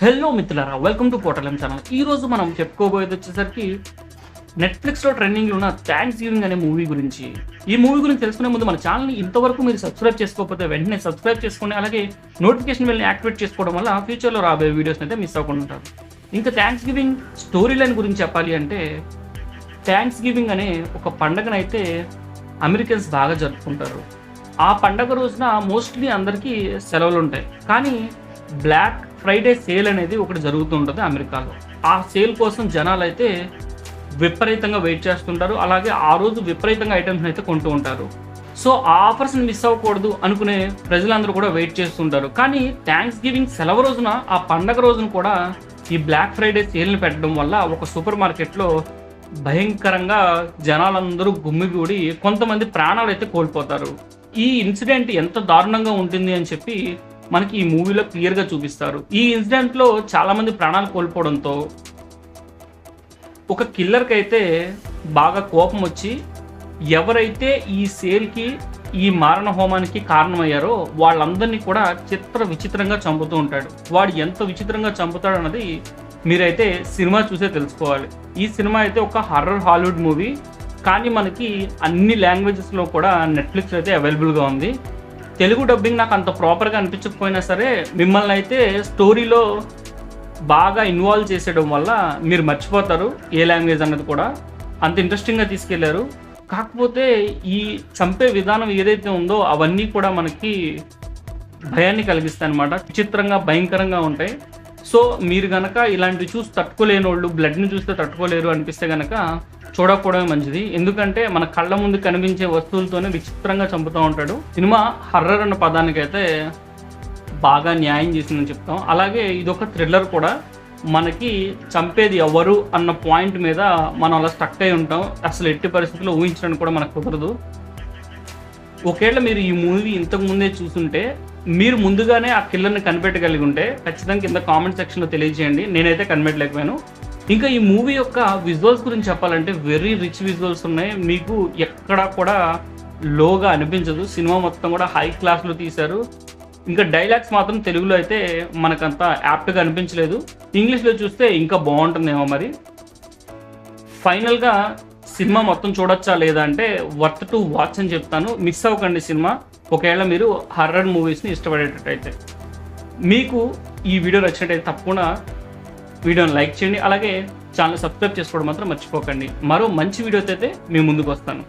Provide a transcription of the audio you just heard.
Hello మిత్రులారా, welcome to portal channel. ఈ రోజు మనం చెప్పుకోబోయేది వచ్చేసరికి నెట్ఫ్లిక్స్లో ట్రెండింగ్లో ఉన్న థ్యాంక్స్ గివింగ్ అనే మూవీ గురించి. ఈ మూవీ గురించి తెలుసుకునే ముందు మన ఛానల్ని ఇంతవరకు మీరు సబ్స్క్రైబ్ చేసుకోకపోతే వెంటనే సబ్స్క్రైబ్ చేసుకోండి. అలాగే నోటిఫికేషన్ బెల్ని యాక్టివేట్ చేసుకోవడం వల్ల ఫ్యూచర్లో రాబోయే వీడియోస్ అయితే మిస్ అవ్వకుండా ఉంటారు. ఇంకా థ్యాంక్స్ గివింగ్ స్టోరీ లైన్ గురించి చెప్పాలి అంటే, థ్యాంక్స్ గివింగ్ అనే ఒక పండగనైతే అమెరికన్స్ బాగా జరుపుకుంటారు. ఆ పండగ రోజున మోస్ట్లీ అందరికీ సెలవులు ఉంటాయి. కానీ బ్లాక్ ఫ్రైడే సేల్ అనేది ఒకటి జరుగుతూ ఉంటుంది అమెరికాలో. ఆ సేల్ కోసం జనాలు అయితే విపరీతంగా వెయిట్ చేస్తుంటారు. అలాగే ఆ రోజు విపరీతంగా ఐటమ్స్ అయితే కొంటూ ఉంటారు. సో ఆ ఆఫర్స్ని మిస్ అవ్వకూడదు అనుకునే ప్రజలందరూ కూడా వెయిట్ చేస్తుంటారు. కానీ థ్యాంక్స్ గివింగ్ సెలవు రోజున, ఆ పండగ రోజున కూడా ఈ బ్లాక్ ఫ్రైడే సేల్ని పెట్టడం వల్ల ఒక సూపర్ మార్కెట్లో భయంకరంగా జనాలందరూ గుమ్మిగూడి కొంతమంది ప్రాణాలు అయితే కోల్పోతారు. ఈ ఇన్సిడెంట్ ఎంత దారుణంగా ఉంటుంది అని చెప్పి మనకి ఈ మూవీలో క్లియర్గా చూపిస్తారు. ఈ ఇన్సిడెంట్లో చాలామంది ప్రాణాలు కోల్పోవడంతో ఒక కిల్లర్కి అయితే బాగా కోపం వచ్చి ఎవరైతే ఈ సేల్కి, ఈ మారణ హోమానికి కారణమయ్యారో వాళ్ళందరినీ కూడా విచిత్రంగా చంపుతూ ఉంటాడు. వాడు ఎంత విచిత్రంగా చంపుతాడు అన్నది మీరైతే సినిమా చూసే తెలుసుకోవాలి. ఈ సినిమా అయితే ఒక హర్రర్ హాలీవుడ్ మూవీ, కానీ మనకి అన్ని లాంగ్వేజెస్లో కూడా నెట్ఫ్లిక్స్ అయితే అవైలబుల్గా ఉంది. తెలుగు డబ్బింగ్ నాకు అంత ప్రాపర్గా అనిపించకపోయినా సరే, మిమ్మల్ని అయితే స్టోరీలో బాగా ఇన్వాల్వ్ చేసేయడం వల్ల మీరు మర్చిపోతారు ఏ లాంగ్వేజ్ అన్నది కూడా. అంత ఇంట్రెస్టింగ్గా తీసుకెళ్లారు. కాకపోతే ఈ చంపే విధానం ఏదైతే ఉందో అవన్నీ కూడా మనకి భయాన్ని కలిగిస్తాయి అన్నమాట. విచిత్రంగా, భయంకరంగా ఉంటాయి. సో మీరు కనుక ఇలాంటివి చూసి తట్టుకోలేని వాళ్ళు, బ్లడ్ని చూస్తే తట్టుకోలేరు అనిపిస్తే కనుక చూడకపోవడమే మంచిది. ఎందుకంటే మన కళ్ళ ముందు కనిపించే వస్తువులతోనే విచిత్రంగా చంపుతూ ఉంటాడు. సినిమా హర్రర్ అన్న పదానికైతే బాగా న్యాయం చేసిందని చెప్తాం. అలాగే ఇదొక థ్రిల్లర్ కూడా. మనకి చంపేది ఎవరు అన్న పాయింట్ మీద మనం అలా స్టక్ అయి ఉంటాం. అసలు ఎట్టి పరిస్థితుల్లో ఊహించడానికి కూడా మనకు కుదరదు. ఒకవేళ మీరు ఈ మూవీ ఇంతకు ముందే చూసుంటే, మీరు ముందుగానే ఆ కిల్లర్ని కనిపెట్టగలిగి ఉంటే ఖచ్చితంగా కింద కామెంట్ సెక్షన్లో తెలియజేయండి. నేనైతే కనిపెట్టలేకపోయాను. ఇంకా ఈ మూవీ యొక్క విజువల్స్ గురించి చెప్పాలంటే వెరీ రిచ్ విజువల్స్ ఉన్నాయి. మీకు ఎక్కడా కూడా లోగా అనిపించదు. సినిమా మొత్తం కూడా హై క్లాస్లో తీశారు. ఇంకా డైలాగ్స్ మాత్రం తెలుగులో అయితే మనకంత యాప్ట్గా అనిపించలేదు. ఇంగ్లీష్లో చూస్తే ఇంకా బాగుంటుందేమో మరి. ఫైనల్గా సినిమా మొత్తం చూడొచ్చా లేదా అంటే వర్త్ టు వాచ్ అని చెప్తాను. మిస్ అవ్వకండి సినిమా, ఒకవేళ మీరు హర్రర్ మూవీస్ని ఇష్టపడేటట్టయితే. మీకు ఈ వీడియో నచ్చినట్టయితే తప్పకుండా వీడియోని లైక్ చేయండి. అలాగే ఛానల్ సబ్స్క్రైబ్ చేసుకోవడం మాత్రం మర్చిపోకండి. మరో మంచి వీడియోతో అయితే మీ ముందుకు వస్తాను.